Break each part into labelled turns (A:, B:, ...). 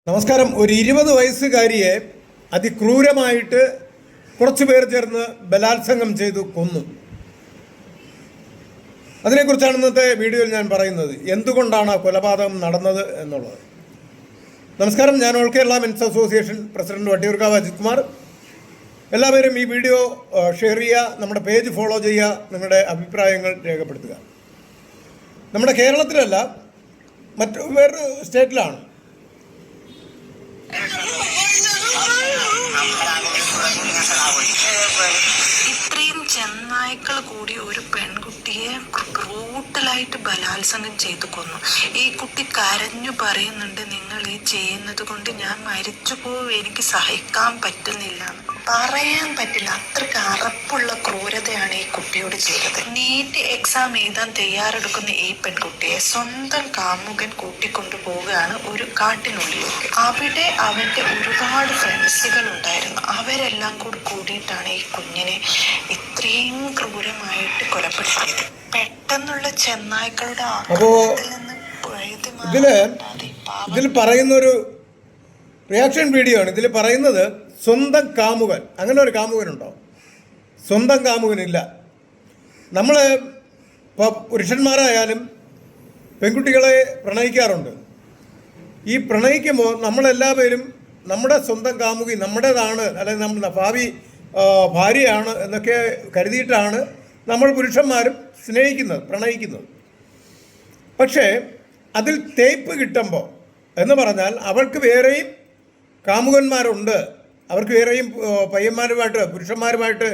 A: നമസ്കാരം. ഒരു 20 വയസ്സുകാരിയെ അതിക്രൂരമായിട്ട് കുറച്ചു പേർ ചേർന്ന് ബലാത്സംഗം ചെയ്തു കൊന്നു. അതിനെക്കുറിച്ചാണ് ഇന്നത്തെ വീഡിയോയിൽ ഞാൻ പറയുന്നത്. എന്തുകൊണ്ടാണ് കൊലപാതകം നടന്നത് എന്നുള്ളത്. നമസ്കാരം. ഞാൻ all Kerala men's association president Vattiyoorkavu Ajith Kumar. എല്ലാവരും ഈ വീഡിയോ ഷെയർ ചെയ്യുക, നമ്മുടെ പേജ് ഫോളോ ചെയ്യുക, നിങ്ങളുടെ അഭിപ്രായങ്ങൾ രേഖപ്പെടുത്തുക. നമ്മുടെ കേരളത്തിലല്ല, വേറൊരു സ്റ്റേറ്റിലാണ്.
B: ഇത്രയും ചെന്നായ്ക്കൾ കൂടി ഒരു പെൺകുട്ടിയെ ബ്രൂട്ടലായിട്ട് ബലാത്സംഗം ചെയ്തു കൊന്നു. ഈ കുട്ടി കരഞ്ഞു പറയുന്നുണ്ട്, നിങ്ങൾ ഈ ചെയ്യുന്നത് കൊണ്ട് ഞാൻ മരിച്ചു പോവും, എനിക്ക് സഹിക്കാൻ പറ്റുന്നില്ല. പറയാൻ പറ്റില്ല, അത്രയ്ക്ക് അറപ്പുള്ള ക്രൂരതയാണ് ഈ കുട്ടിയോട് ചെയ്തത്. നീറ്റ് എക്സാം എഴുതാൻ തയ്യാറെടുക്കുന്ന ഈ പെൺകുട്ടിയെ സ്വന്തം കാമുകൻ കൂട്ടിക്കൊണ്ടു പോവുകയാണ് ഒരു കാട്ടിനുള്ളിലേക്ക്. അവിടെ അവന്റെ ഒരുപാട് ഫ്രണ്ട്സുകൾ ഉണ്ടായിരുന്നു. അവരെല്ലാം കൂടിയിട്ടാണ് ഈ കുഞ്ഞിനെ ഇത്രയും ക്രൂരമായിട്ട് കൊലപ്പെടുത്തിയത്. പെട്ടെന്നുള്ള ചെന്നായ്ക്കളുടെ ആക്രമണത്തിൽ നിന്ന്
A: ഇതിൽ പറയുന്നൊരു റിയാക്ഷൻ വീഡിയോ ആണ്. ഇതിൽ പറയുന്നത് സ്വന്തം കാമുകൻ, അങ്ങനെ ഒരു കാമുകനുണ്ടോ? സ്വന്തം കാമുകനില്ല. നമ്മൾ ഇപ്പോൾ പുരുഷന്മാരായാലും പെൺകുട്ടികളെ പ്രണയിക്കാറുണ്ട്. ഈ പ്രണയിക്കുമ്പോൾ നമ്മളെല്ലാവരും നമ്മുടെ സ്വന്തം കാമുകി നമ്മുടേതാണ്, അല്ലെങ്കിൽ നമ്മുടെ ഭാവി ഭാര്യയാണ് എന്നൊക്കെ കരുതിയിട്ടാണ് നമ്മൾ പുരുഷന്മാരും സ്നേഹിക്കുന്നത്, പ്രണയിക്കുന്നത്. പക്ഷേ അതിൽ തേപ്പ് കിട്ടുമ്പോൾ എന്ന് പറഞ്ഞാൽ അവൾക്ക് വേറെയും കാമുകന്മാരുണ്ട്, അവർക്ക് വേറെയും പയ്യന്മാരുമായിട്ട് പുരുഷന്മാരുമായിട്ട്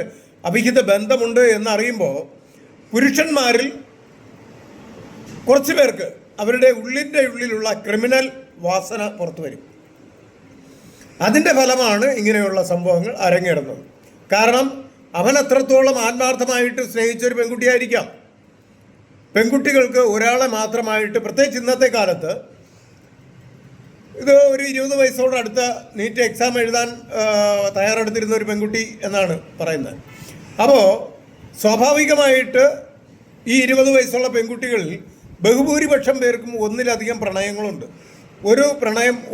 A: അഭിഹിത ബന്ധമുണ്ട് എന്നറിയുമ്പോൾ പുരുഷന്മാരിൽ കുറച്ച് പേർക്ക് അവരുടെ ഉള്ളിലുള്ള ക്രിമിനൽ വാസന പുറത്തു വരും. അതിൻ്റെ ഫലമാണ് ഇങ്ങനെയുള്ള സംഭവങ്ങൾ അരങ്ങേറുന്നത്. കാരണം അവൻ അത്രത്തോളം ആത്മാർത്ഥമായിട്ട് സ്നേഹിച്ചൊരു പെൺകുട്ടിയായിരിക്കാം. പെൺകുട്ടികൾക്ക് ഒരാളെ മാത്രമായിട്ട്, പ്രത്യേകിച്ച് ഇന്നത്തെ കാലത്ത്, ഇത് ഒരു 20 വയസ്സോടടുത്ത നീറ്റ് എക്സാം എഴുതാൻ തയ്യാറെടുത്തിരുന്ന ഒരു പെൺകുട്ടി എന്നാണ് പറയുന്നത്. അപ്പോൾ സ്വാഭാവികമായിട്ട് ഈ 20 വയസ്സുള്ള പെൺകുട്ടികളിൽ ബഹുഭൂരിപക്ഷം പേർക്കും ഒന്നിലധികം പ്രണയങ്ങളുണ്ട്.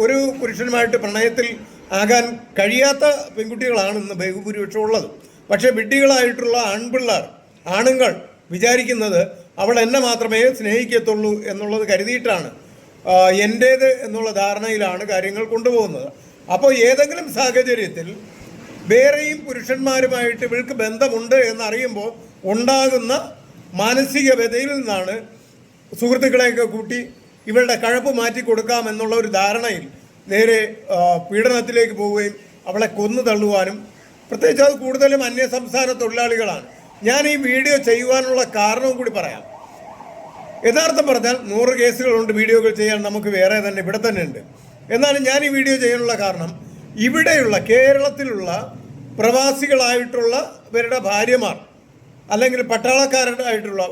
A: ഒരു പുരുഷനുമായിട്ട് പ്രണയത്തിൽ ആകാൻ കഴിയാത്ത പെൺകുട്ടികളാണ് ഇന്ന് ബഹുഭൂരിപക്ഷം ഉള്ളത്. പക്ഷേ വിഡ്ഢികളായിട്ടുള്ള ആണുങ്ങൾ വിചാരിക്കുന്നത് അവൾ എന്നെ മാത്രമേ സ്നേഹിക്കത്തുള്ളൂ എന്നുള്ളത് കരുതിയിട്ടാണ്, എൻ്റേത് എന്നുള്ള ധാരണയിലാണ് കാര്യങ്ങൾ കൊണ്ടുപോകുന്നത്. അപ്പോൾ ഏതെങ്കിലും സാഹചര്യത്തിൽ വേറെയും പുരുഷന്മാരുമായിട്ട് ഇവൾക്ക് ബന്ധമുണ്ട് എന്നറിയുമ്പോൾ ഉണ്ടാകുന്ന മാനസിക വ്യതയിൽ നിന്നാണ് സുഹൃത്തുക്കളെയൊക്കെ കൂട്ടി ഇവളുടെ കഴപ്പ് മാറ്റി കൊടുക്കാം എന്നുള്ള ഒരു ധാരണയിൽ നേരെ പീഡനത്തിലേക്ക് പോവുകയും അവളെ കൊന്നു തള്ളുവാനും, പ്രത്യേകിച്ച് അത് കൂടുതലും അന്യസംസ്ഥാന തൊഴിലാളികളാണ്. ഞാൻ ഈ വീഡിയോ ചെയ്യുവാനുള്ള കാരണവും കൂടി പറയാം. യഥാർത്ഥം പറഞ്ഞാൽ 100 കേസുകളുണ്ട് വീഡിയോകൾ ചെയ്യാൻ നമുക്ക് വേറെ തന്നെ ഇവിടെ തന്നെ ഉണ്ട്. എന്നാലും ഞാൻ ഈ വീഡിയോ ചെയ്യാനുള്ള കാരണം, ഇവിടെയുള്ള കേരളത്തിലുള്ള പ്രവാസികളായിട്ടുള്ളവരുടെ ഭാര്യമാർ, അല്ലെങ്കിൽ പട്ടാളക്കാരായിട്ടുള്ള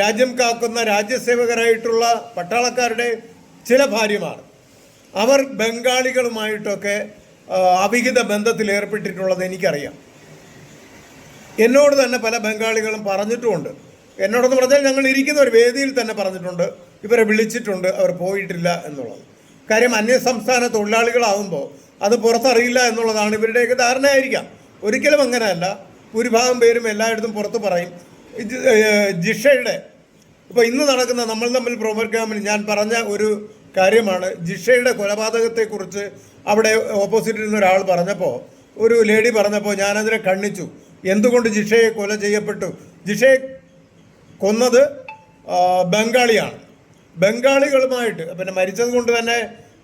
A: രാജ്യം കാക്കുന്ന രാജ്യസേവകരായിട്ടുള്ള പട്ടാളക്കാരുടെ ചില ഭാര്യമാർ, അവർ ബംഗാളികളുമായിട്ടൊക്കെ അവിഹിത ബന്ധത്തിൽ ഏർപ്പെട്ടിട്ടുള്ളത് എനിക്കറിയാം. എന്നോട് തന്നെ പല ബംഗാളികളും പറഞ്ഞിട്ടുമുണ്ട്. എന്നോടെന്ന് പറഞ്ഞാൽ ഞങ്ങൾ ഇരിക്കുന്ന ഒരു വേദിയിൽ തന്നെ പറഞ്ഞിട്ടുണ്ട്, ഇവരെ വിളിച്ചിട്ടുണ്ട്, അവർ പോയിട്ടില്ല എന്നുള്ളത്. കാര്യം അന്യസംസ്ഥാന തൊഴിലാളികളാകുമ്പോൾ അത് പുറത്തറിയില്ല എന്നുള്ളതാണ് ഇവരുടെയൊക്കെ ധാരണയായിരിക്കാം. ഒരിക്കലും അങ്ങനെയല്ല. ഭൂരിഭാഗം പേരും എല്ലായിടത്തും പുറത്ത് പറയും. ജിഷയുടെ ഇപ്പോൾ ഇന്ന് നടക്കുന്ന നമ്മൾ തമ്മിൽ പ്രോഗ്രാമിൽ ഞാൻ പറഞ്ഞ ഒരു കാര്യമാണ്, ജിഷയുടെ കൊലപാതകത്തെക്കുറിച്ച് അവിടെ ഓപ്പോസിറ്റിൽ നിന്ന് ഒരാൾ പറഞ്ഞപ്പോൾ, ഒരു ലേഡി പറഞ്ഞപ്പോൾ ഞാനതിനെ ഖണ്ഡിച്ചു. എന്തുകൊണ്ട് ജിഷയെ കൊല ചെയ്യപ്പെട്ടു? ജിഷയെ കൊന്നത് ബംഗാളിയാണ്. ബംഗാളികളുമായിട്ട് പിന്നെ മരിച്ചത് കൊണ്ട് തന്നെ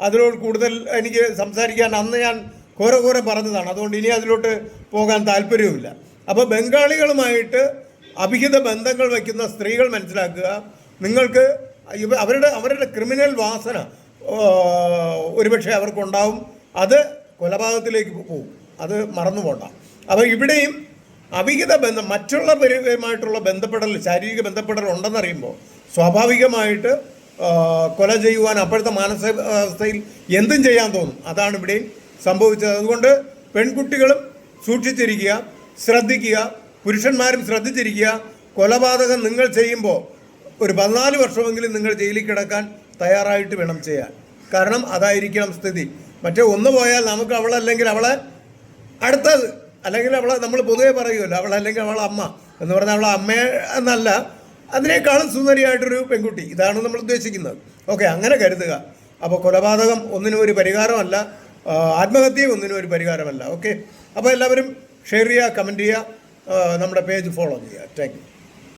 A: അതിലോട്ട് കൂടുതൽ എനിക്ക് സംസാരിക്കാൻ അന്ന് ഞാൻ കുറെ പറഞ്ഞതാണ്. അതുകൊണ്ട് ഇനി അതിലോട്ട് പോകാൻ താല്പര്യവുമില്ല. അപ്പോൾ ബംഗാളികളുമായിട്ട് അഭിഹിത ബന്ധങ്ങൾ വയ്ക്കുന്ന സ്ത്രീകൾ മനസ്സിലാക്കുക, നിങ്ങൾക്ക് അവരുടെ ക്രിമിനൽ വാസന ഒരുപക്ഷെ അവർക്കുണ്ടാവും. അത് കൊലപാതകത്തിലേക്ക് പോകും, അത് മറന്നു പോണ്ട. അപ്പോൾ ഇവിടെയും അവിഹിത ബന്ധം, മറ്റുള്ളവരുമായിട്ടുള്ള ബന്ധപ്പെടൽ, ശാരീരിക ബന്ധപ്പെടൽ ഉണ്ടെന്നറിയുമ്പോൾ സ്വാഭാവികമായിട്ട് കൊല ചെയ്യുവാൻ അപ്പോഴത്തെ മാനസികാവസ്ഥയിൽ എന്തും ചെയ്യാൻ തോന്നും. അതാണ് ഇവിടെയും സംഭവിച്ചത്. അതുകൊണ്ട് പെൺകുട്ടികളും സൂക്ഷിച്ചിരിക്കുക, ശ്രദ്ധിക്കുക, പുരുഷന്മാരും ശ്രദ്ധിച്ചിരിക്കുക. കൊലപാതകം നിങ്ങൾ ചെയ്യുമ്പോൾ ഒരു 14 വർഷമെങ്കിലും നിങ്ങൾ ജയിലിൽ കിടക്കാൻ തയ്യാറായിട്ട് വേണം ചെയ്യാൻ. കാരണം അതായിരിക്കണം സ്ഥിതി. മറ്റേ ഒന്ന് പോയാൽ നമുക്ക് അവളല്ലെങ്കിൽ അവളെ അടുത്തത്, അല്ലെങ്കിൽ അവളെ നമ്മൾ പൊതുവെ പറയുമല്ലോ അവളല്ലെങ്കിൽ അവളെ അമ്മ എന്ന് പറഞ്ഞാൽ അവളെ അമ്മ എന്നല്ല, അതിനേക്കാളും സുന്ദരിയായിട്ടൊരു പെൺകുട്ടി, ഇതാണ് നമ്മൾ ഉദ്ദേശിക്കുന്നത്. ഓക്കെ, അങ്ങനെ കരുതുക. അപ്പോൾ കൊലപാതകം ഒന്നിനും ഒരു പരിഹാരമല്ല, ആത്മഹത്യയും ഒന്നിനും ഒരു പരിഹാരമല്ല. ഓക്കെ, അപ്പോൾ എല്ലാവരും ഷെയർ ചെയ്യുക, കമൻറ്റ് ചെയ്യുക, നമ്മുടെ പേജ് ഫോളോ ചെയ്യുക. Thank you.